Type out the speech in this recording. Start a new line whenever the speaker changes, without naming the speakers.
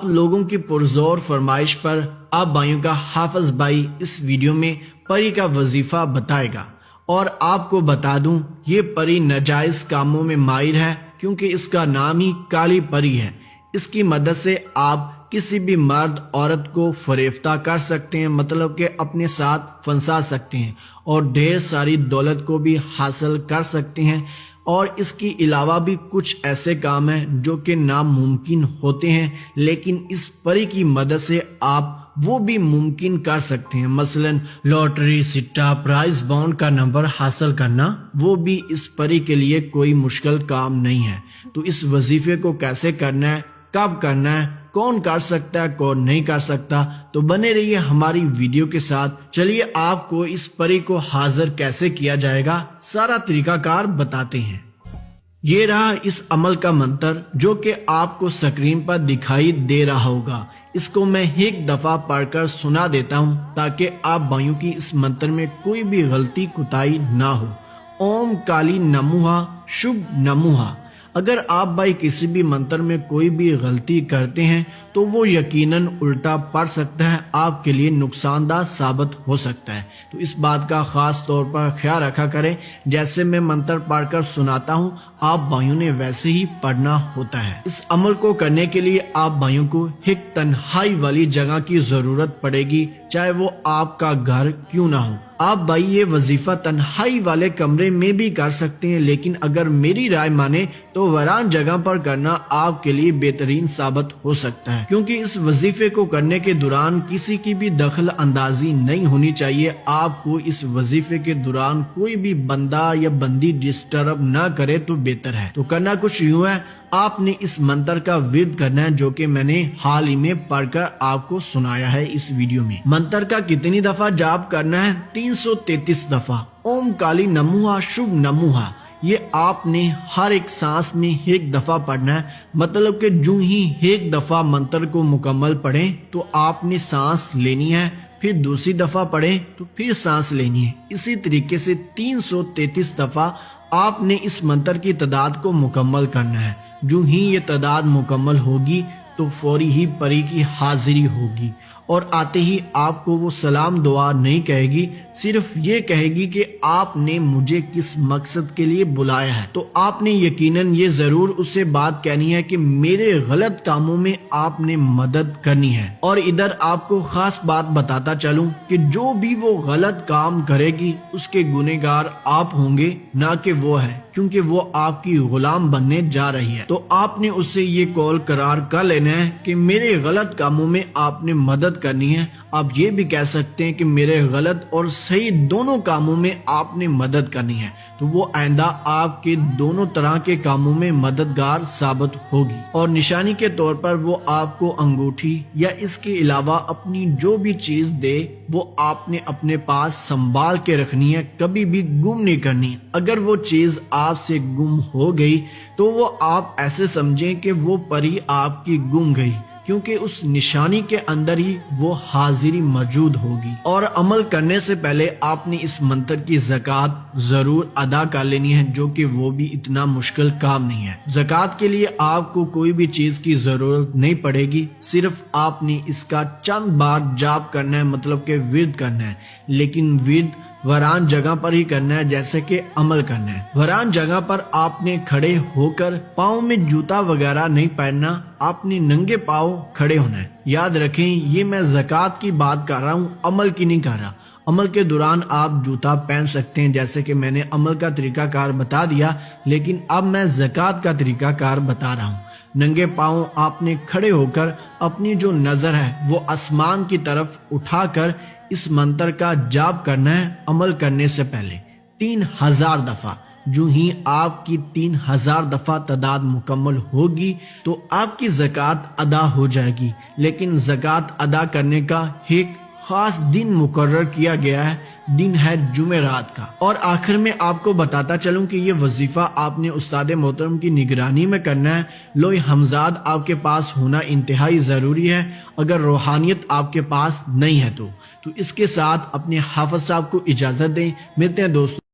آپ لوگوں کی پرزور فرمائش پر آپ بھائیوں کا حافظ بھائی اس ویڈیو میں پری کا وظیفہ بتائے گا، اور آپ کو بتا دوں یہ پری ناجائز کاموں میں ماہر ہے، کیونکہ اس کا نام ہی کالی پری ہے۔ اس کی مدد سے آپ کسی بھی مرد عورت کو فریفتہ کر سکتے ہیں، مطلب کہ اپنے ساتھ پھنسا سکتے ہیں اور ڈھیر ساری دولت کو بھی حاصل کر سکتے ہیں۔ اور اس کے علاوہ بھی کچھ ایسے کام ہیں جو کہ ناممکن ہوتے ہیں، لیکن اس پری کی مدد سے آپ وہ بھی ممکن کر سکتے ہیں۔ مثلا لاٹری، سٹا، پرائز بانڈ کا نمبر حاصل کرنا، وہ بھی اس پری کے لیے کوئی مشکل کام نہیں ہے۔ تو اس وظیفے کو کیسے کرنا ہے، کب کرنا ہے، کون کر سکتا ہے، کون نہیں کر سکتا، تو بنے رہیے ہماری ویڈیو کے ساتھ۔ چلیے آپ کو اس پری کو حاضر کیسے کیا جائے گا سارا طریقہ کار بتاتے ہیں۔ یہ رہا اس عمل کا منتر جو کہ آپ کو سکرین پر دکھائی دے رہا ہوگا۔ اس کو میں ایک دفعہ پڑھ کر سنا دیتا ہوں تاکہ آپ بھائیوں کی اس منتر میں کوئی بھی غلطی کوتاہی نہ ہو۔ اوم کالی نموہا شبھ نموہا۔ اگر آپ بھائی کسی بھی منتر میں کوئی بھی غلطی کرتے ہیں تو وہ یقیناً الٹا پڑ سکتا ہے، آپ کے لیے نقصان دہ ثابت ہو سکتا ہے۔ تو اس بات کا خاص طور پر خیال رکھا کریں، جیسے میں منتر پڑھ کر سناتا ہوں آپ بھائیوں نے ویسے ہی پڑھنا ہوتا ہے۔ اس عمل کو کرنے کے لیے آپ بھائیوں کو ایک تنہائی والی جگہ کی ضرورت پڑے گی، چاہے وہ آپ کا گھر کیوں نہ ہو۔ آپ بھائی یہ وظیفہ تنہائی والے کمرے میں بھی کر سکتے ہیں، لیکن اگر میری رائے مانے تو ویران جگہ پر کرنا آپ کے لیے بہترین ثابت ہو سکتا ہے، کیونکہ اس وظیفے کو کرنے کے دوران کسی کی بھی دخل اندازی نہیں ہونی چاہیے۔ آپ کو اس وظیفے کے دوران کوئی بھی بندہ یا بندی ڈسٹرب نہ کرے تو بہتر ہے۔ تو کرنا کچھ یوں ہے، آپ نے اس منتر کا ورد کرنا ہے جو کہ میں نے حال ہی میں پڑھ کر آپ کو سنایا ہے اس ویڈیو میں۔ منتر کا کتنی دفعہ جاپ کرنا ہے؟ 333 دفعہ۔ اوم کالی نموہا شبھ نموہا، یہ آپ نے ہر ایک سانس میں ایک دفعہ پڑھنا ہے، مطلب کہ جو ہی ایک دفعہ منتر کو مکمل پڑھیں تو آپ نے سانس لینی ہے، پھر دوسری دفعہ پڑھیں تو پھر سانس لینی ہے۔ اسی طریقے سے 333 دفعہ آپ نے اس منتر کی تعداد کو مکمل کرنا ہے۔ جو ہی یہ تعداد مکمل ہوگی تو فوری ہی پری کی حاضری ہوگی، اور آتے ہی آپ کو وہ سلام دعا نہیں کہے گی، صرف یہ کہے گی کہ آپ نے مجھے کس مقصد کے لیے بلایا ہے۔ تو آپ نے یقیناً یہ ضرور اسے بات کہنی ہے کہ میرے غلط کاموں میں آپ نے مدد کرنی ہے۔ اور ادھر آپ کو خاص بات بتاتا چلوں کہ جو بھی وہ غلط کام کرے گی اس کے گنہگار آپ ہوں گے، نہ کہ وہ ہے، کیونکہ وہ آپ کی غلام بننے جا رہی ہے۔ تو آپ نے اس سے یہ قول قرار کر لینا ہے کہ میرے غلط کاموں میں آپ نے مدد کرنی ہے۔ آپ یہ بھی کہہ سکتے ہیں کہ میرے غلط اور صحیح دونوں کاموں میں آپ نے مدد کرنی ہے، تو وہ آئندہ آپ کے دونوں طرح کے کاموں میں مددگار ثابت ہوگی۔ اور نشانی کے طور پر وہ آپ کو انگوٹھی یا اس کے علاوہ اپنی جو بھی چیز دے وہ آپ نے اپنے پاس سنبھال کے رکھنی ہے، کبھی بھی گم نہیں کرنی۔ اگر وہ چیز آپ سے گم ہو گئی تو وہ آپ ایسے سمجھیں کہ وہ پری آپ کی گم گئی، کیونکہ اس نشانی کے اندر ہی وہ حاضری موجود ہوگی۔ اور عمل کرنے سے پہلے آپ نے اس منتر کی زکوٰۃ ضرور ادا کر لینی ہے، جو کہ وہ بھی اتنا مشکل کام نہیں ہے۔ زکوٰۃ کے لیے آپ کو کوئی بھی چیز کی ضرورت نہیں پڑے گی، صرف آپ نے اس کا چند بار جاپ کرنا ہے، مطلب کہ ورد کرنا ہے، لیکن ورد ویران جگہ پر ہی کرنا ہے جیسے کہ عمل کرنا ہے۔ ویران جگہ پر آپ نے کھڑے ہو کر پاؤں میں جوتا وغیرہ نہیں پہننا، آپ نے ننگے پاؤں کھڑے ہونا ہے۔ یاد رکھیں یہ میں زکوٰۃ کی بات کر رہا ہوں، عمل کی نہیں کر رہا۔ عمل کے دوران آپ جوتا پہن سکتے ہیں، جیسے کہ میں نے عمل کا طریقہ کار بتا دیا، لیکن اب میں زکوٰۃ کا طریقہ کار بتا رہا ہوں۔ ننگے پاؤں آپ نے کھڑے ہو کر اپنی جو نظر ہے وہ آسمان کی طرف اٹھا کر اس منتر کا جاپ کرنا ہے عمل کرنے سے پہلے 3000 دفعہ۔ جو ہی آپ کی 3000 دفعہ تعداد مکمل ہوگی تو آپ کی زکوٰۃ ادا ہو جائے گی، لیکن زکوٰۃ ادا کرنے کا ایک خاص دن مقرر کیا گیا ہے، دن ہے جمعرات کا۔ اور آخر میں آپ کو بتاتا چلوں کہ یہ وظیفہ آپ نے استاد محترم کی نگرانی میں کرنا ہے۔ لوح ہمزاد آپ کے پاس ہونا انتہائی ضروری ہے، اگر روحانیت آپ کے پاس نہیں ہے تو اس کے ساتھ اپنے حافظ صاحب کو اجازت دیں، ملتے ہیں دوستوں۔